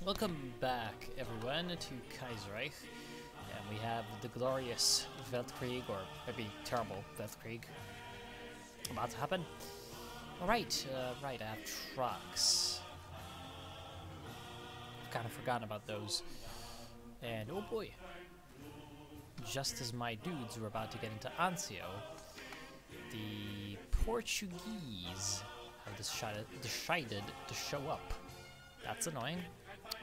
Welcome back, everyone, to Kaiserreich, and we have the glorious Weltkrieg, or maybe terrible Weltkrieg, about to happen. Alright, right, I have trucks. I've kind of forgotten about those. And, oh boy, just as my dudes were about to get into Anzio, the Portuguese have decided to show up. That's annoying.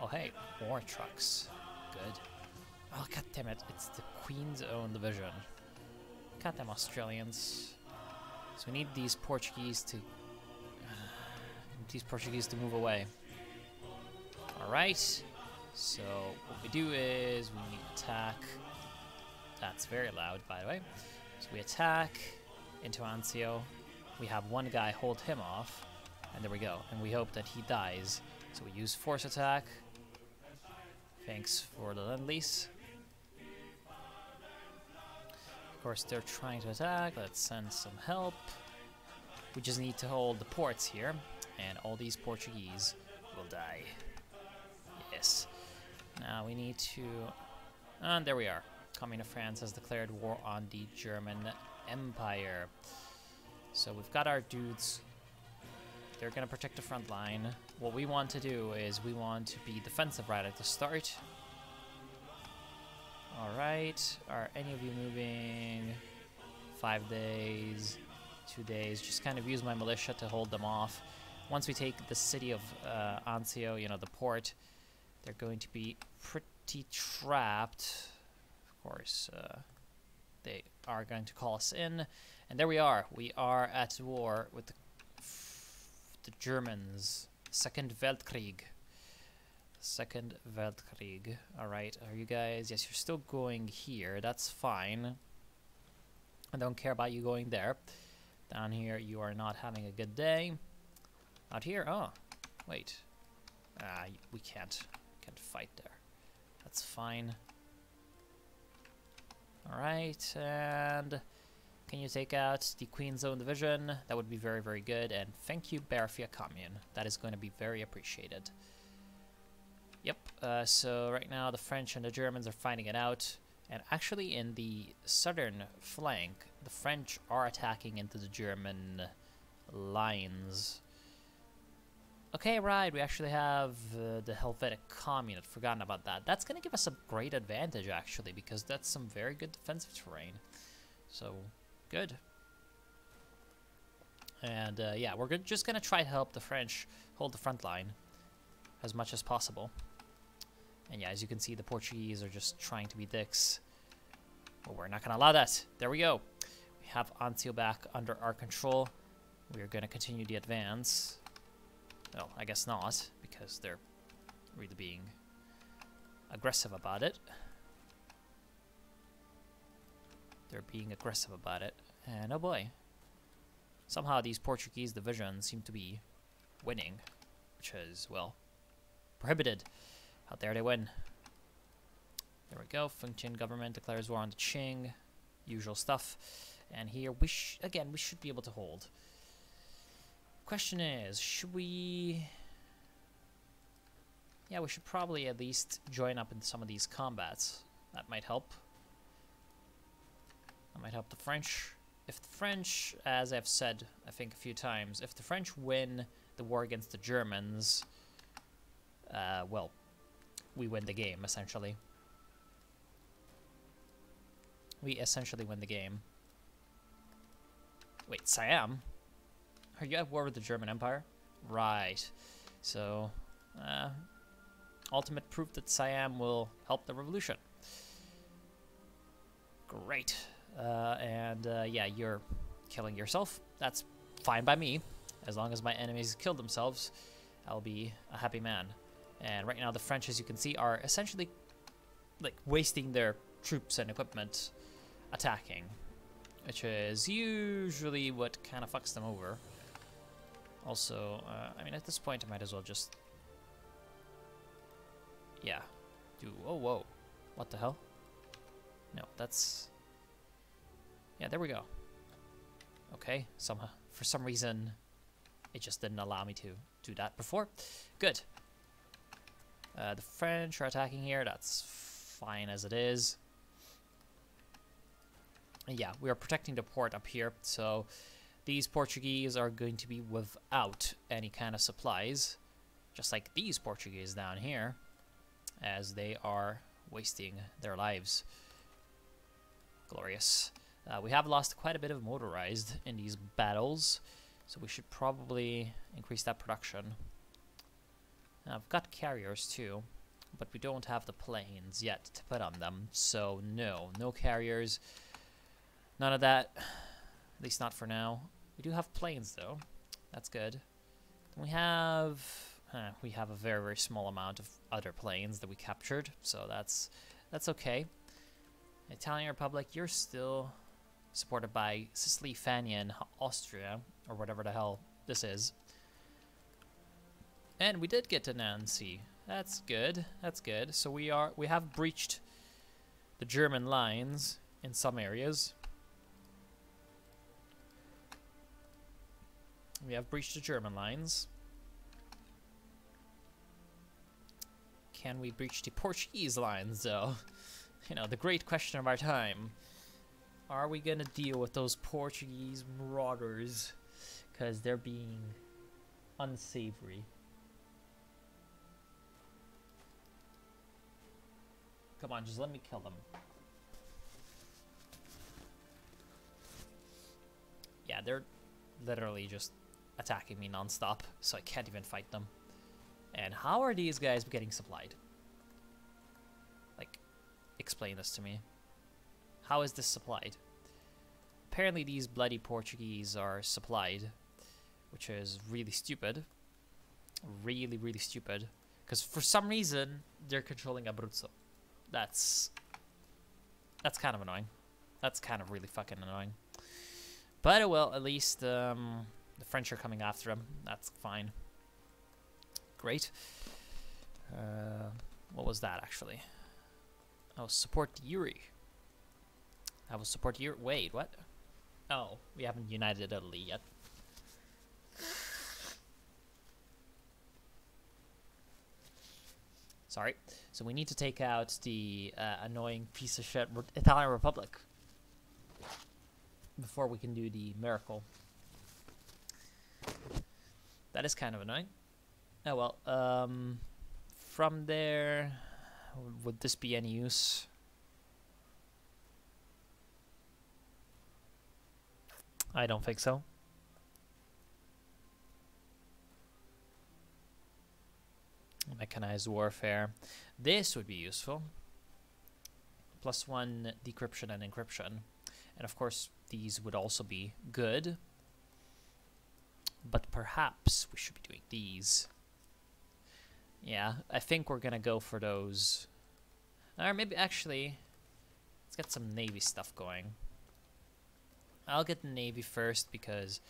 Oh hey, more trucks. Good. Oh god damn it, it's the Queen's own division. Goddamn Australians. So we need these Portuguese to move away. Alright. So what we do is we attack. That's very loud, by the way. So we attack into Anzio. We have one guy hold him off, and there we go. And we hope that he dies. So we use force attack. Thanks for the lend-lease. Of course, they're trying to attack. Let's send some help. We just need to hold the ports here, and all these Portuguese will die. Yes. Now we need to... And there we are. Commune of France has declared war on the German Empire. So we've got our dudes. They're going to protect the front line. What we want to do is we want to be defensive right at the start. Alright. Are any of you moving? 5 days, 2 days. Just kind of use my militia to hold them off. Once we take the city of Anzio, you know, the port, they're going to be pretty trapped. Of course, they are going to call us in. And there we are. We are at war with the Germans. Second Weltkrieg. Second Weltkrieg. Alright, are you guys... Yes, you're still going here. That's fine. I don't care about you going there. Down here, you are not having a good day. Out here? Oh, wait. We can't fight there. That's fine. Alright, and... Can you take out the Queen's Own Division? That would be very, very good. And thank you, Berfia Commune. That is going to be very appreciated. Yep, so right now the French and the Germans are fighting it out. And actually in the southern flank, the French are attacking into the German lines. Okay, right, we actually have the Helvetic Commune. I'd forgotten about that. That's going to give us a great advantage, actually, because that's some very good defensive terrain. So... Good. And yeah, we're just gonna try to help the French hold the front line as much as possible. And yeah, as you can see, the Portuguese are just trying to be dicks. But we're not gonna allow that. There we go. We have Anzio back under our control. We are gonna continue the advance. Well, I guess not, because they're really being aggressive about it. They're being aggressive about it. And oh boy. Somehow these Portuguese divisions seem to be winning. Which is, well, prohibited. How dare they win. There we go. Fengtian government declares war on the Qing. Usual stuff. And here, we should be able to hold. Question is, should we... Yeah, we should probably at least join up in some of these combats. That might help. Might help the French. If the French, as I've said, I think a few times, if the French win the war against the Germans, well, we win the game, essentially. We essentially win the game. Wait, Siam? Are you at war with the German Empire? Right. So, ultimate proof that Siam will help the revolution. Great. Yeah, you're killing yourself. That's fine by me. As long as my enemies kill themselves, I'll be a happy man. And right now the French, as you can see, are essentially like wasting their troops and equipment attacking, which is usually what kind of fucks them over. Also, I mean, at this point I might as well just... Yeah. Oh, whoa. What the hell? No, that's... Yeah, there we go. Okay, for some reason, it just didn't allow me to do that before. Good. The French are attacking here. That's fine as it is. Yeah, we are protecting the port up here, so these Portuguese are going to be without any kind of supplies, just like these Portuguese down here, as they are wasting their lives. Glorious. We have lost quite a bit of motorized in these battles, so we should probably increase that production. I've got carriers too, but we don't have the planes yet to put on them, so no carriers. None of that, at least not for now. We do have planes though, that's good. We have a very, very small amount of other planes that we captured, so that's okay. Italian Republic, you're still supported by Sicily, Fania, and Austria, or whatever the hell this is. And we did get to Nancy. That's good. That's good. So we have breached the German lines in some areas. We have breached the German lines. Can we breach the Portuguese lines, though? You know, the great question of our time. Are we gonna deal with those Portuguese marauders? Because they're being unsavory. Come on, just let me kill them. Yeah, they're literally just attacking me non-stop, so I can't even fight them. And how are these guys getting supplied? Like, explain this to me. How is this supplied? Apparently these bloody Portuguese are supplied, which is really stupid. Really, really stupid. Because for some reason, they're controlling Abruzzo. That's kind of annoying. That's kind of really fucking annoying. But well, at least the French are coming after him. That's fine. Great. What was that actually? Oh, support Uri. I will support Uri. Wait, what? Oh, we haven't united Italy yet. Sorry. So we need to take out the annoying piece of shit Italian Republic before we can do the miracle. That is kind of annoying. Oh well. From there, would this be any use? I don't think so. Mechanized warfare. This would be useful. +1 decryption and encryption. And of course, these would also be good. But perhaps we should be doing these. Yeah, I think we're gonna go for those. Or maybe actually, let's get some Navy stuff going. I'll get the Navy first because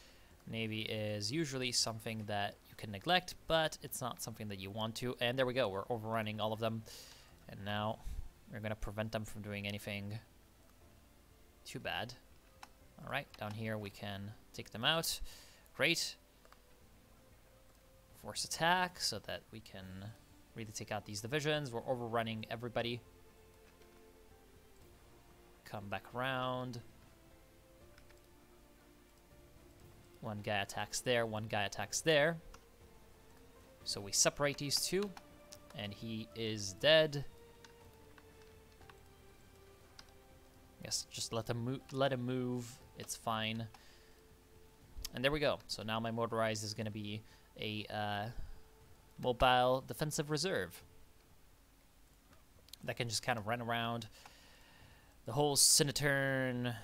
Navy is usually something that you can neglect, but it's not something that you want to. And there we go, we're overrunning all of them. And now we're gonna prevent them from doing anything too bad. Alright, down here we can take them out. Great. Force attack so that we can really take out these divisions. We're overrunning everybody. Come back around. One guy attacks there, one guy attacks there. So we separate these two, and he is dead. Yes, just let him move. It's fine. And there we go. So now my motorized is going to be a mobile defensive reserve that can just kind of run around the whole Sinitern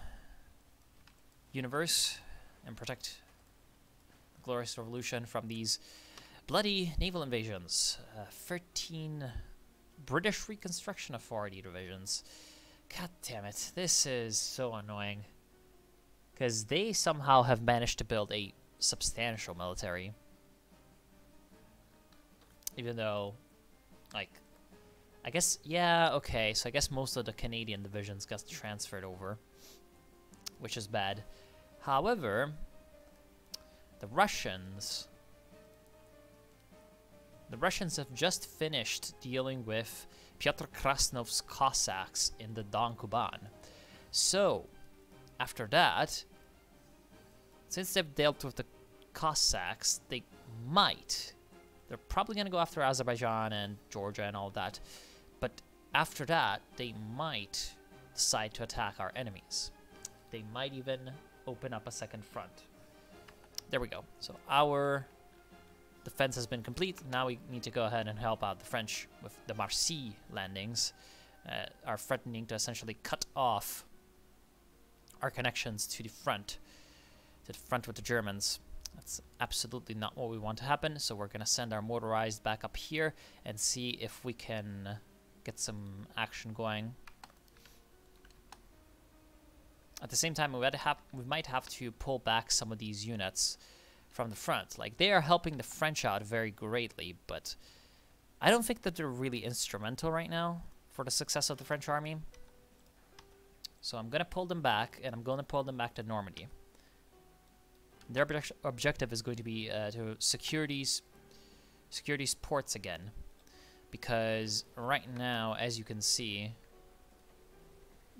universe and protect the glorious revolution from these bloody naval invasions. 13 British Reconstruction Authority divisions. God damn it, this is so annoying. Because they somehow have managed to build a substantial military. Even though, like, I guess, yeah, okay, so I guess most of the Canadian divisions got transferred over, which is bad. However, the Russians The Russians have just finished dealing with Pyotr Krasnov's Cossacks in the Don Kuban. So, after that, since they've dealt with the Cossacks, they're probably going to go after Azerbaijan and Georgia and all that. But after that, they might decide to attack our enemies. They might even open up a second front. There we go. So our defense has been complete. Now we need to go ahead and help out the French with the Marseille landings. Are threatening to essentially cut off our connections to the front with the Germans. That's absolutely not what we want to happen, so we're going to send our motorized back up here and see if we can get some action going. At the same time, we might have to pull back some of these units from the front. Like, they are helping the French out very greatly, but I don't think that they're really instrumental right now for the success of the French army. So I'm going to pull them back, and I'm going to pull them back to Normandy. Their objective is going to be to secure these ports again. Because right now, as you can see,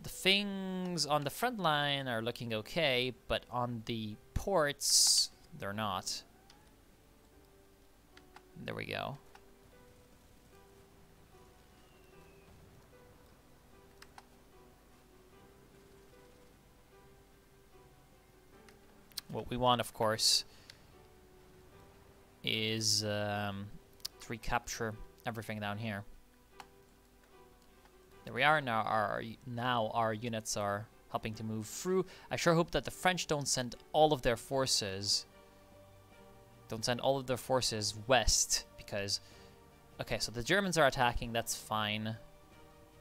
the things on the front line are looking okay, but on the ports, they're not. There we go. What we want, of course, is to recapture everything down here. There we are. Now our units are helping to move through. I sure hope that the French don't send all of their forces. West, because okay, so the Germans are attacking. That's fine.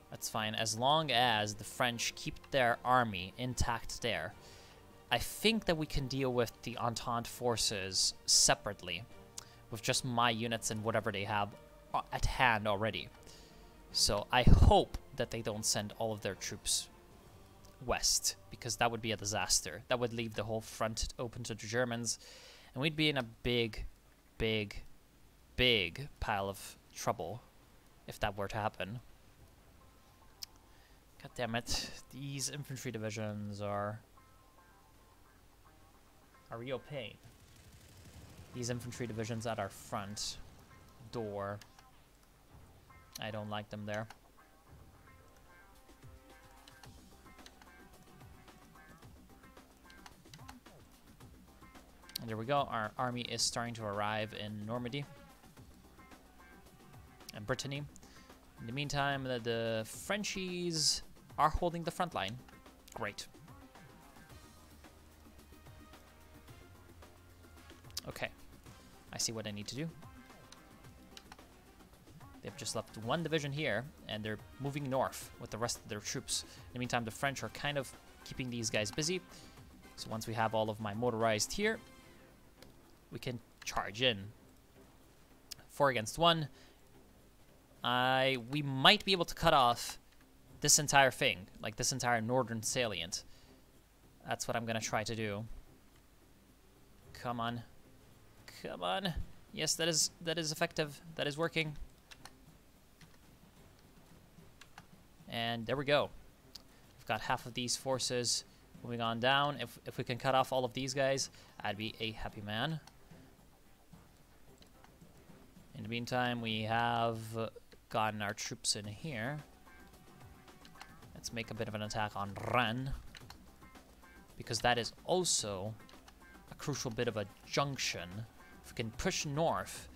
That's fine as long as the French keep their army intact there. I think that we can deal with the Entente forces separately, with just my units and whatever they have at hand already. So I hope that they don't send all of their troops west, because that would be a disaster. That would leave the whole front open to the Germans, and we'd be in a big, big, big pile of trouble if that were to happen. God damn it. These infantry divisions are a real pain. These infantry divisions at our front door, I don't like them there. And there we go. Our army is starting to arrive in Normandy and Brittany. In the meantime, the Frenchies are holding the front line. Great. Okay, I see what I need to do. They've just left one division here, and they're moving north with the rest of their troops. In the meantime, the French are kind of keeping these guys busy. So once we have all of my motorized here, we can charge in. 4 against 1. We might be able to cut off this entire thing, like this entire northern salient. That's what I'm going to try to do. Come on. Come on. Yes, that is effective. That is working. And there we go. We've got half of these forces moving on down. If we can cut off all of these guys, I'd be a happy man. In the meantime, we have gotten our troops in here. Let's make a bit of an attack on Rennes, because that is also a crucial bit of a junction. If we can push north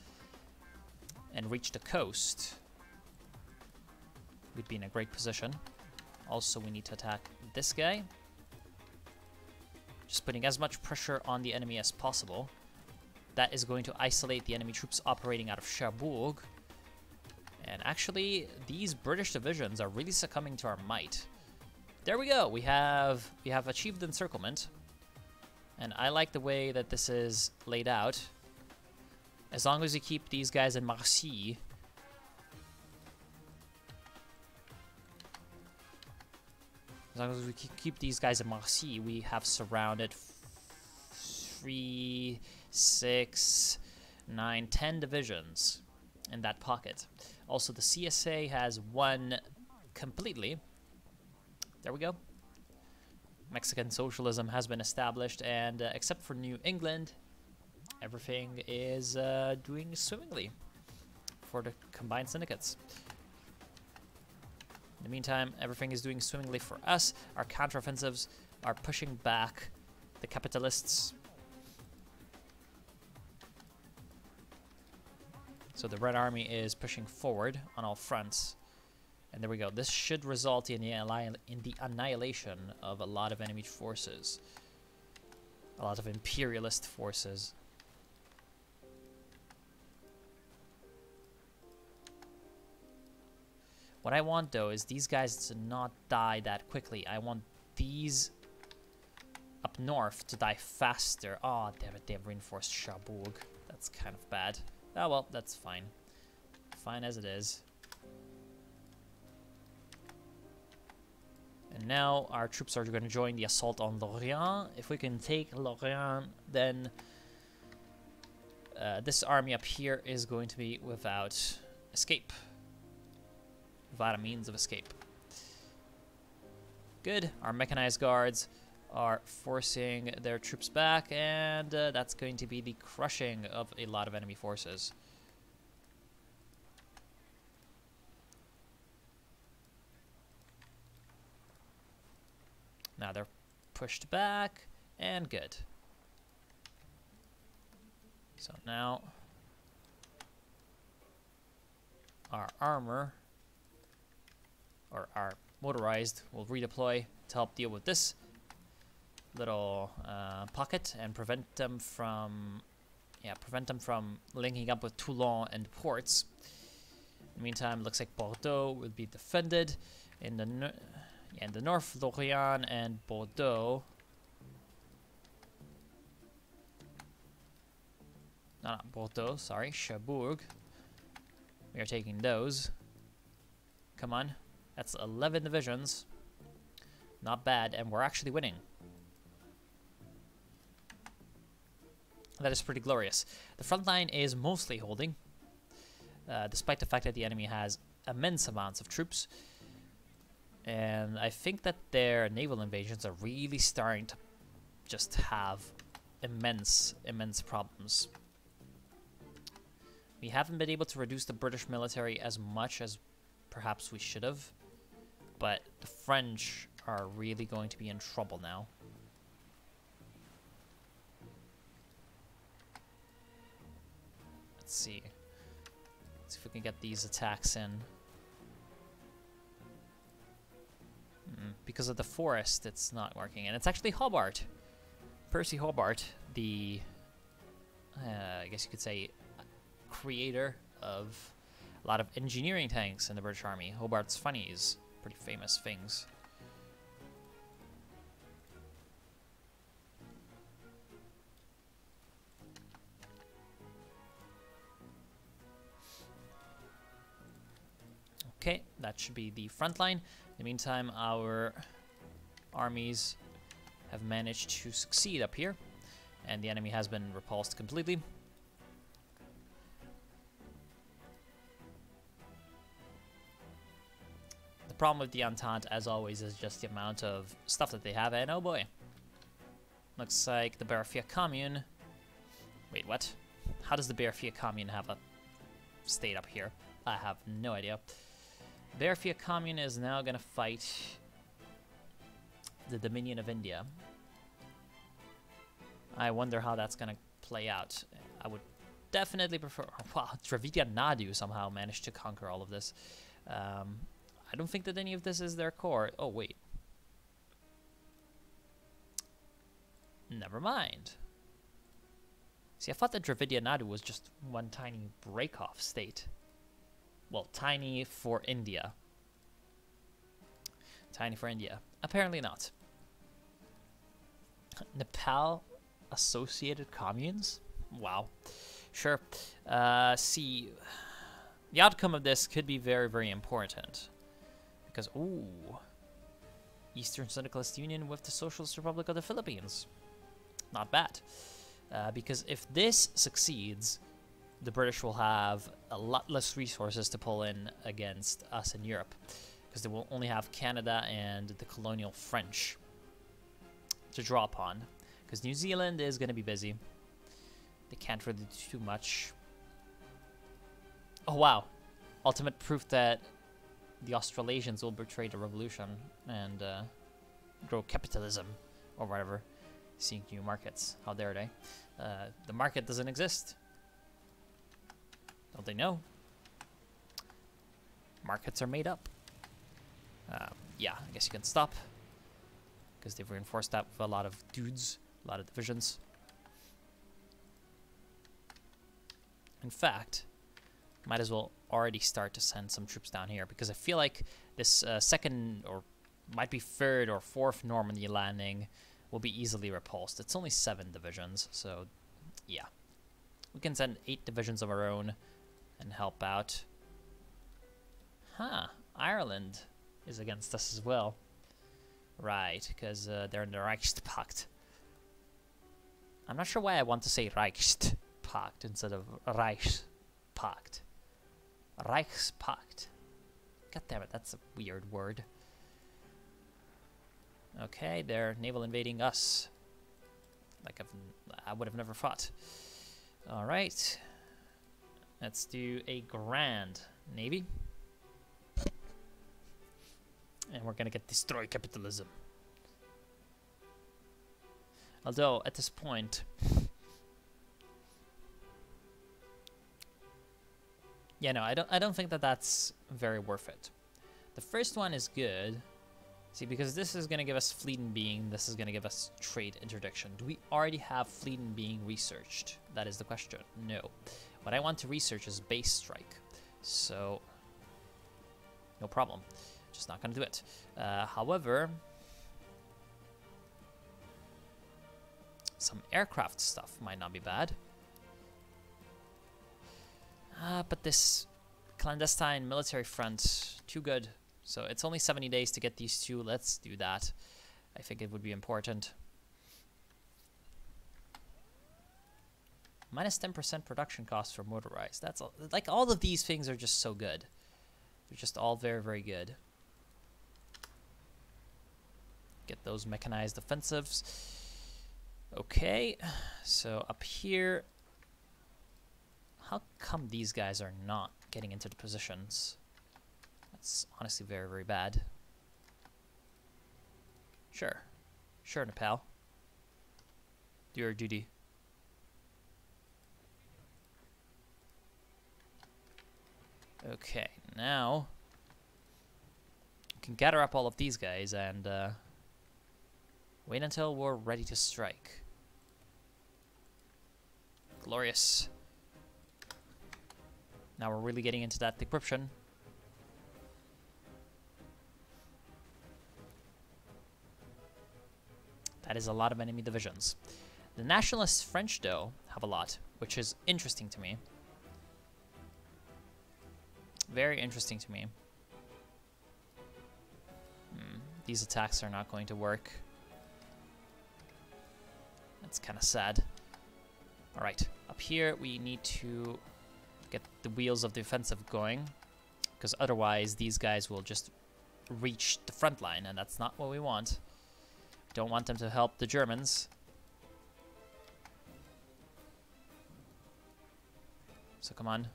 and reach the coast, we'd be in a great position. Also, we need to attack this guy. Just putting as much pressure on the enemy as possible. That is going to isolate the enemy troops operating out of Cherbourg. And actually, these British divisions are really succumbing to our might. There we go. We have achieved encirclement. And I like the way that this is laid out. As long as we keep these guys in Marseille, we have surrounded 3, 6, 9, 10 divisions. in that pocket. Also, the CSA has won completely. There we go. Mexican socialism has been established, and except for New England, everything is doing swimmingly for the combined syndicates. In the meantime, everything is doing swimmingly for us. Our counteroffensives are pushing back the capitalists. So the Red Army is pushing forward on all fronts. And there we go. This should result in the annihilation of a lot of enemy forces. A lot of imperialist forces. What I want, though, is these guys to not die that quickly. I want these up north to die faster. Oh, damn it, they have reinforced Cherbourg. That's kind of bad. Oh, well, that's fine. Fine as it is. And now our troops are going to join the assault on Lorient. If we can take Lorient, then this army up here is going to be without escape. Without a means of escape. Good. Our mechanized guards are forcing their troops back, and that's going to be the crushing of a lot of enemy forces. Now they're pushed back, and good. So now our armor, or our motorized, will redeploy to help deal with this little pocket and prevent them from linking up with Toulon and ports. In the meantime, looks like Bordeaux will be defended. In the north, Lorient and Bordeaux. No, not Bordeaux, sorry, Cherbourg. We are taking those. Come on. That's 11 divisions. Not bad, and we're actually winning. That is pretty glorious. The front line is mostly holding, despite the fact that the enemy has immense amounts of troops. And I think that their naval invasions are really starting to just have immense problems. We haven't been able to reduce the British military as much as perhaps we should have, but the French are really going to be in trouble now. Let's see. Let's see if we can get these attacks in. Because of the forest, it's not working. And it's actually Hobart. Percy Hobart, the, I guess you could say, creator of a lot of engineering tanks in the British Army. Hobart's Funnies, pretty famous things. Okay, that should be the front line. In the meantime, our armies have managed to succeed up here, and the enemy has been repulsed completely. The problem with the Entente, as always, is just the amount of stuff that they have, and oh boy. Looks like the Barafia Commune... Wait, what? How does the Barafia Commune have a state up here? I have no idea. Barafia Commune is now going to fight the Dominion of India. I wonder how that's going to play out. I would definitely prefer... Wow, Dravidia Nadu somehow managed to conquer all of this. I don't think that any of this is their core. Oh, wait. Never mind. See, I thought that Dravidia Nadu was just one tiny break-off state. Well, tiny for India. Tiny for India. Apparently not. Nepal associated communes? Wow. Sure. See, the outcome of this could be very, very important. Because, ooh, Eastern Syndicalist Union with the Socialist Republic of the Philippines. Not bad. Because if this succeeds, the British will have a lot less resources to pull in against us in Europe, because they will only have Canada and the colonial French to draw upon, because New Zealand is going to be busy. They can't really do too much. Oh wow, ultimate proof that the Australasians will betray the revolution and grow capitalism or whatever, seeing new markets. How dare they? The market doesn't exist. Don't they know? Markets are made up. Yeah, I guess you can stop, because they've reinforced that with a lot of dudes, a lot of divisions. In fact, might as well already start to send some troops down here, because I feel like this second, or might be third or fourth Normandy landing will be easily repulsed. It's only 7 divisions, so yeah. We can send 8 divisions of our own and help out. Huh, Ireland is against us as well. Right, because they're in the Reichspakt. I'm not sure why I want to say Reichspakt instead of Reichspakt. Reichspakt. God damn it, that's a weird word. Okay, they're naval invading us. Like I would have never thought. Alright. Let's do a grand navy. And we're gonna get destroy capitalism. Although, at this point... yeah, no, I don't think that that's very worth it. The first one is good. See, because this is going to give us fleet and being, this is going to give us trade interdiction. Do we already have fleet and being researched? That is the question. No. What I want to research is base strike. So, no problem. Just not going to do it. However, some aircraft stuff might not be bad. But this clandestine military front, too good. So it's only 70 days to get these 2. Let's do that. I think it would be important. Minus 10% production costs for motorized. That's all, like, all of these things are just so good. They're just all very, very good. Get those mechanized offensives. Okay, so up here, how come these guys are not getting into the positions? That's honestly very, very bad. Sure. Sure, Nepal. Do your duty. Okay, now we can gather up all of these guys and wait until we're ready to strike. Glorious. Now we're really getting into that decryption. That is a lot of enemy divisions. The nationalist French, though, have a lot, which is interesting to me. Very interesting to me. These attacks are not going to work. That's kind of sad. Alright, up here we need to get the wheels of the offensive going, because otherwise these guys will just reach the front line, and that's not what we want. Don't want them to help the Germans. So come on.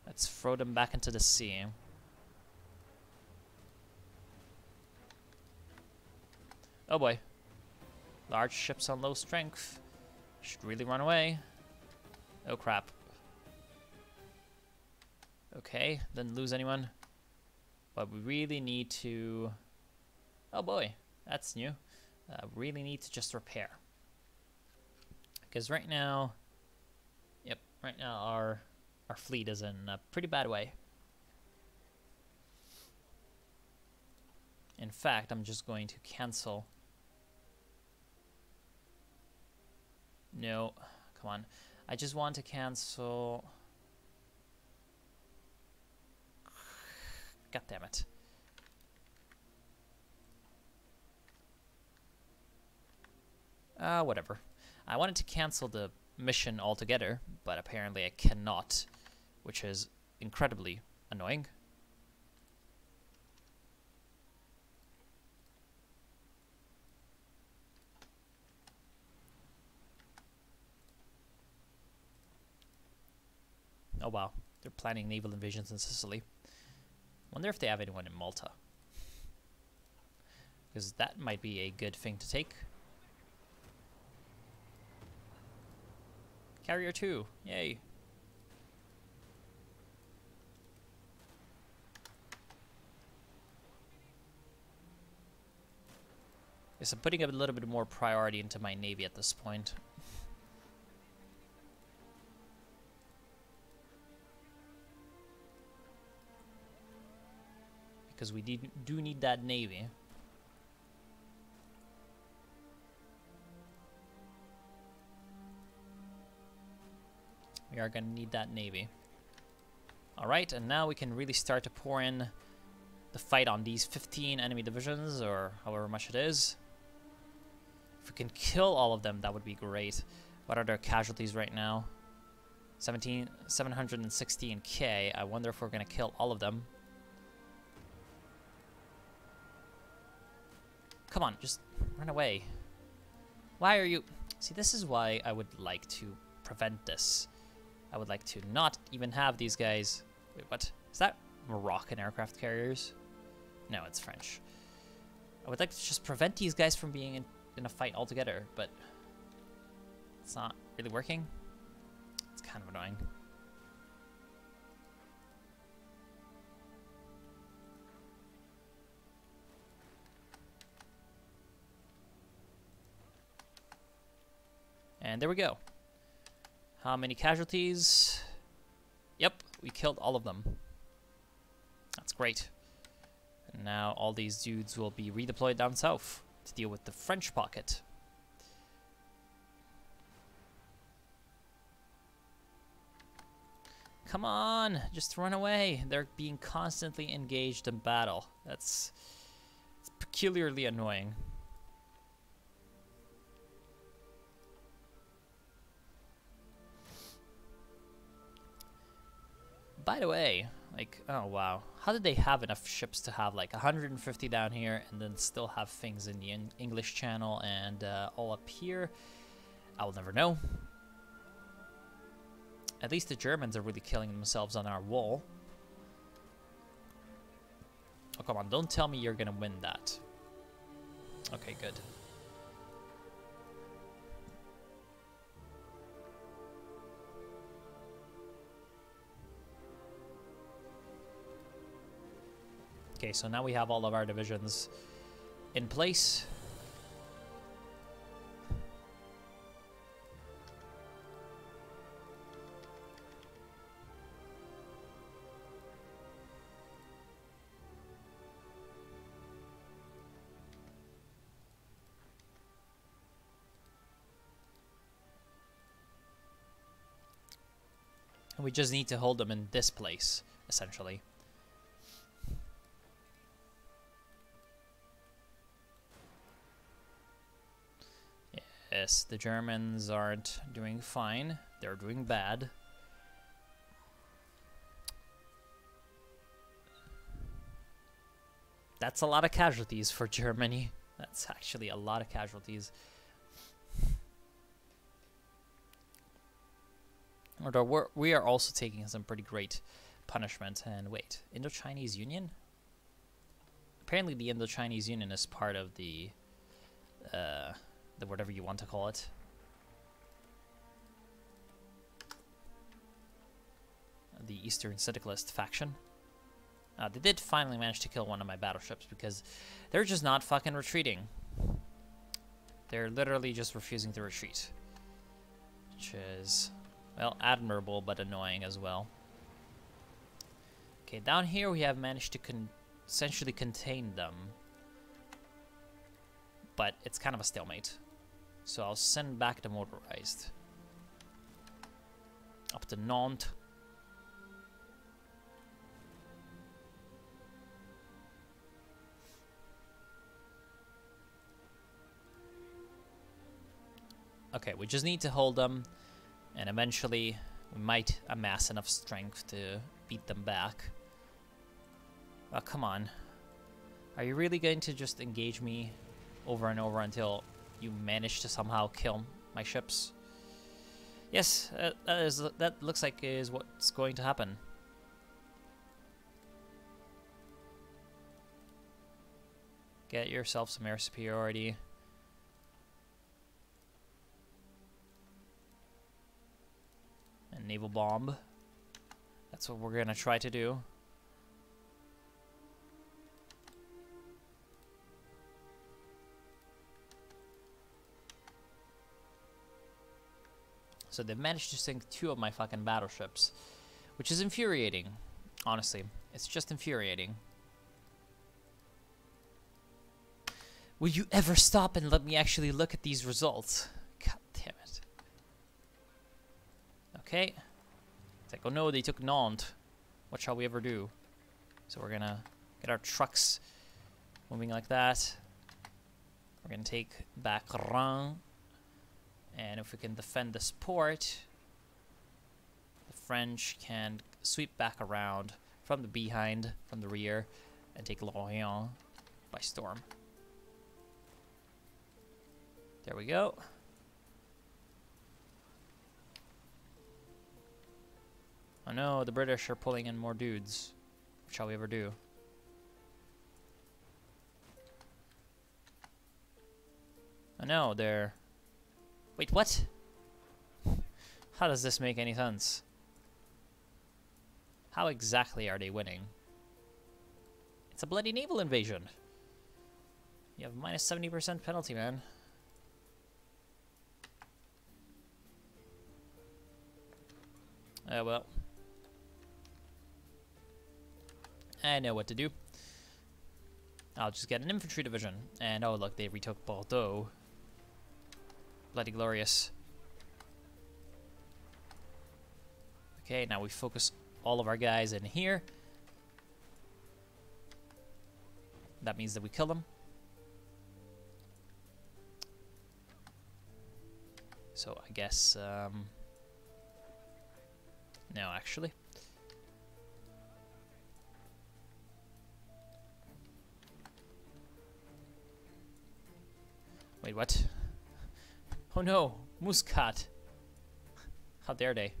Let's throw them back into the sea. Oh boy. Large ships on low strength. Should really run away. Oh crap. Okay, didn't lose anyone. But we really need to... oh boy, that's new. Really need to just repair. Because right now... yep, right now our fleet is in a pretty bad way. In fact, I'm just going to cancel... no, come on. I just want to cancel... God damn it. Whatever. I wanted to cancel the mission altogether, but apparently I cannot, which is incredibly annoying. Oh wow, they're planning naval invasions in Sicily. Wonder if they have anyone in Malta. Because that might be a good thing to take. Carrier 2, yay. Guess I'm putting a little bit more priority into my navy at this point. Because we do need that navy. We are going to need that navy. Alright, and now we can really start to pour in the fight on these 15 enemy divisions, or however much it is. If we can kill all of them, that would be great. What are their casualties right now? 716k. I wonder if we're going to kill all of them. Come on, just run away. Why are you... See, this is why I would like to prevent this. I would like to not even have these guys... Wait, what? Is that Moroccan aircraft carriers? No, it's French. I would like to just prevent these guys from being in a fight altogether, but... It's not really working. It's kind of annoying. And there we go. How many casualties? Yep, we killed all of them. That's great. And now all these dudes will be redeployed down south to deal with the French pocket. Come on, just run away. They're being constantly engaged in battle. It's peculiarly annoying. By the way, like, oh wow, how did they have enough ships to have like 150 down here and then still have things in the English Channel and all up here? I will never know. At least the Germans are really killing themselves on our wall. Oh, come on, don't tell me you're gonna win that. Okay, good. Okay, so now we have all of our divisions in place. And we just need to hold them in this place, essentially. Yes, the Germans aren't doing fine. They're doing bad. That's a lot of casualties for Germany. That's actually a lot of casualties. Although we are also taking some pretty great punishment. And wait, Indo-Chinese Union? Apparently the Indo-Chinese Union is part of the whatever you want to call it. The Eastern Syndicalist faction. They did finally manage to kill one of my battleships because they're just not fucking retreating. They're literally just refusing to retreat. Which is, well, admirable but annoying as well. Okay, down here we have managed to essentially contain them. But it's kind of a stalemate. So I'll send back the motorized. Up to Nantes. Okay, we just need to hold them, and eventually we might amass enough strength to beat them back. Oh, come on. Are you really going to just engage me over and over until you manage to somehow kill my ships? Yes, that looks like is what's going to happen. Get yourself some air superiority. And naval bomb. That's what we're gonna try to do. So they've managed to sink 2 of my fucking battleships, which is infuriating. Honestly, it's just infuriating. Will you ever stop and let me actually look at these results? God damn it. Okay. It's like, oh no, they took Nantes. What shall we ever do? So we're gonna get our trucks moving like that. We're gonna take back Reims. And if we can defend this port, the French can sweep back around from the behind, from the rear, and take Lorient by storm. There we go. Oh no, the British are pulling in more dudes. What shall we ever do? Oh no, they're... Wait, what? How does this make any sense? How exactly are they winning? It's a bloody naval invasion. You have minus 70% penalty, man. Well. I know what to do. I'll just get an infantry division. And oh look, they retook Bordeaux. Bloody glorious. Okay, now we focus all of our guys in here. That means that we kill them. So I guess, no, actually. Wait, what? Oh no, Muscat. How dare they?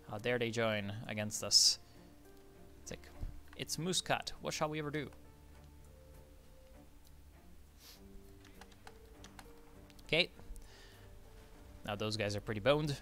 How dare they join against us? It's like, it's Muscat. What shall we ever do? Okay. Now those guys are pretty boned.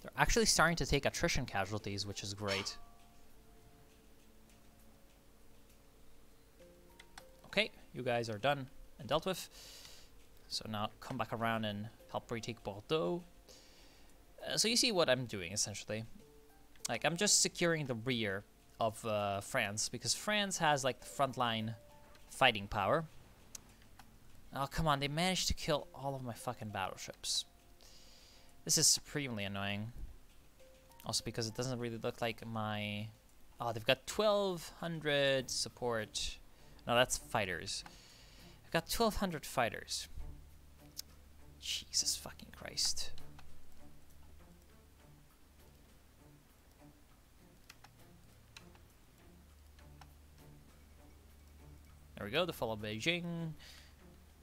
They're actually starting to take attrition casualties, which is great. Okay, you guys are done and dealt with. So now come back around and help retake Bordeaux. So you see what I'm doing, essentially. Like, I'm just securing the rear of France, because France has, like, the frontline fighting power. Oh, come on, they managed to kill all of my fucking battleships. This is supremely annoying. Also because it doesn't really look like my... Oh, they've got 1,200 support. No, that's fighters. I've got 1,200 fighters. Jesus fucking Christ. There we go, the fall of Beijing.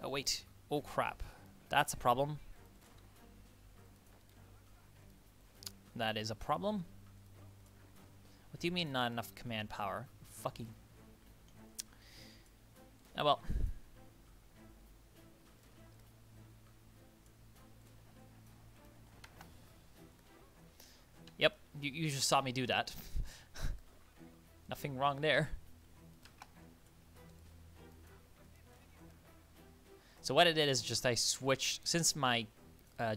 Oh, wait. Oh, crap. That's a problem. That is a problem. What do you mean not enough command power? Fucking... Oh, well. Yep, you just saw me do that. Nothing wrong there. So what I did is just I switched, since my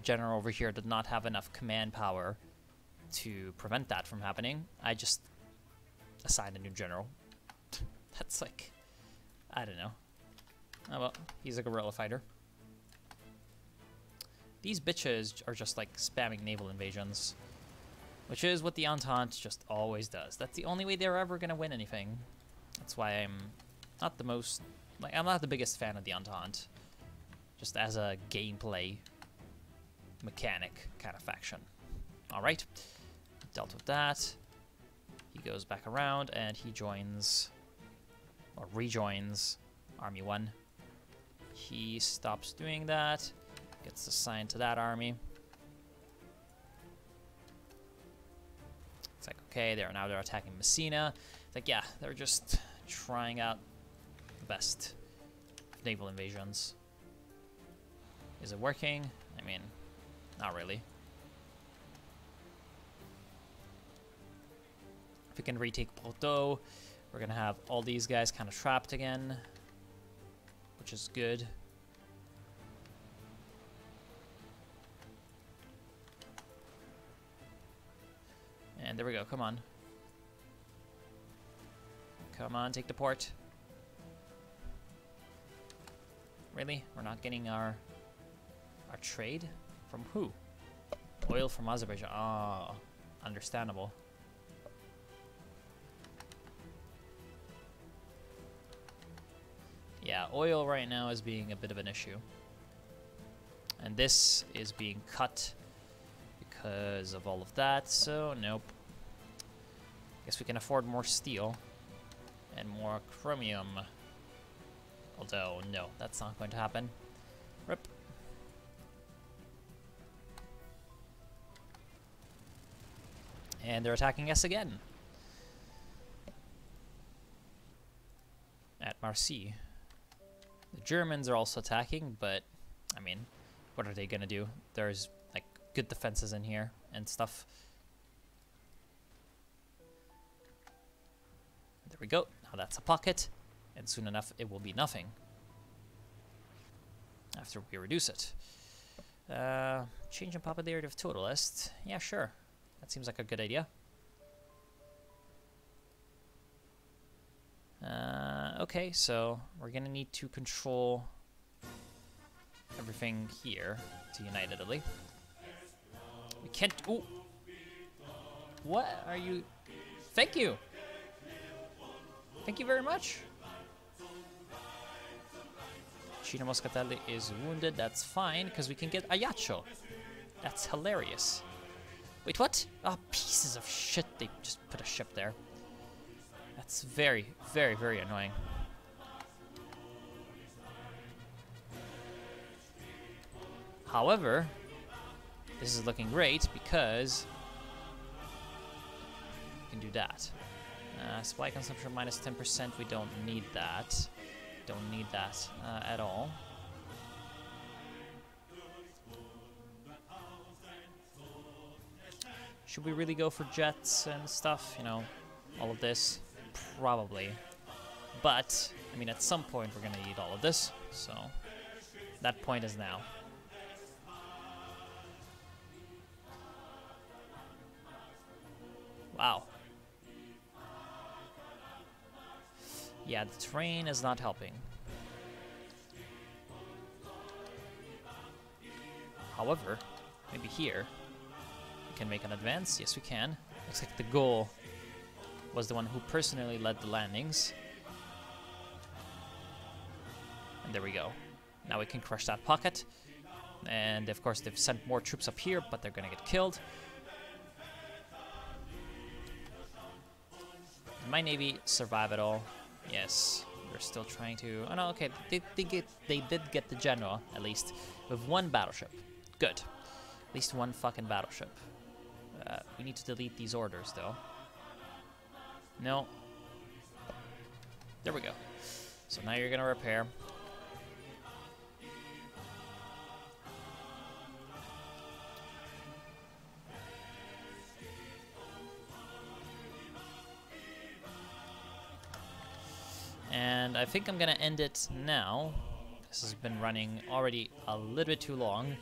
general over here did not have enough command power to prevent that from happening, I just assigned a new general. That's like, I don't know. Oh well, he's a guerrilla fighter. These bitches are just like spamming naval invasions, which is what the Entente just always does. That's the only way they're ever gonna win anything. That's why I'm not the most, like, I'm not the biggest fan of the Entente, just as a gameplay mechanic kind of faction. All right, dealt with that. He goes back around and he joins, or rejoins, Army 1. He stops doing that, gets assigned to that army. It's like, okay, they're attacking Messina. It's like, yeah, they're just trying out the best naval invasions. Is it working? I mean, not really. If we can retake Bordeaux, we're gonna have all these guys kind of trapped again, which is good. And there we go, come on. Come on, take the port. Really? We're not getting our trade? From who? Oil from Azerbaijan. Oh, understandable. Yeah, oil right now is being a bit of an issue. And this is being cut because of all of that, so nope. Guess we can afford more steel and more chromium. Although, no, that's not going to happen. Rip. And they're attacking us again. At Marseille. The Germans are also attacking, but, I mean, what are they gonna do? There's, like, good defenses in here and stuff. There we go. Now that's a pocket, and soon enough it will be nothing. After we reduce it. Change in popularity of Totalist. Yeah, sure. That seems like a good idea. Okay, so we're gonna need to control everything here to unite Italy. We can't. Ooh. What are you? Thank you. Thank you very much. Cino Moscatelli is wounded. That's fine because we can get Ajaccio. That's hilarious. Wait, what? Oh, pieces of shit. They just put a ship there. That's very, very, very annoying. However, this is looking great because we can do that. Supply consumption minus 10%. We don't need that. Don't need that at all. Should we really go for jets and stuff? You know, all of this? Probably. But, I mean, at some point we're going to need all of this. So, that point is now. Wow. Yeah, the terrain is not helping. However, maybe here we can make an advance. Yes, we can. Looks like the goal was the one who personally led the landings. And there we go. Now we can crush that pocket. And of course they've sent more troops up here, but they're gonna get killed. Did my navy survive at all? Yes. They're still trying to... Oh no, okay. They did get the Genoa, at least, with one battleship. Good. At least one fucking battleship. We need to delete these orders, though. No. There we go. So now you're gonna repair. And I think I'm gonna end it now. This has been running already a little bit too long.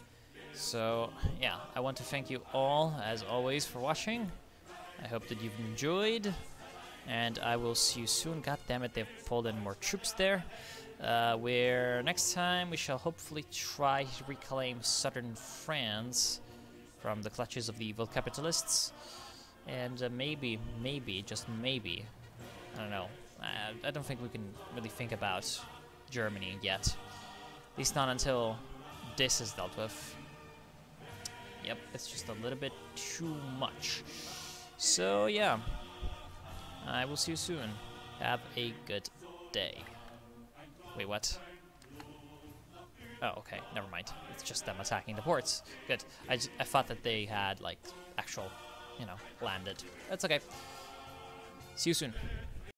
So yeah, I want to thank you all, as always, for watching. I hope that you've enjoyed. And I will see you soon. God damn it, they've pulled in more troops there. Where next time we shall hopefully try to reclaim southern France from the clutches of the evil capitalists. And maybe, just maybe, I don't know, I don't think we can really think about Germany yet. At least not until this is dealt with. Yep, it's just a little bit too much. So yeah, I will see you soon. Have a good day. Wait, what? Oh, okay, never mind. It's just them attacking the ports. Good. I thought that they had, like, actual, you know, landed. That's okay. See you soon.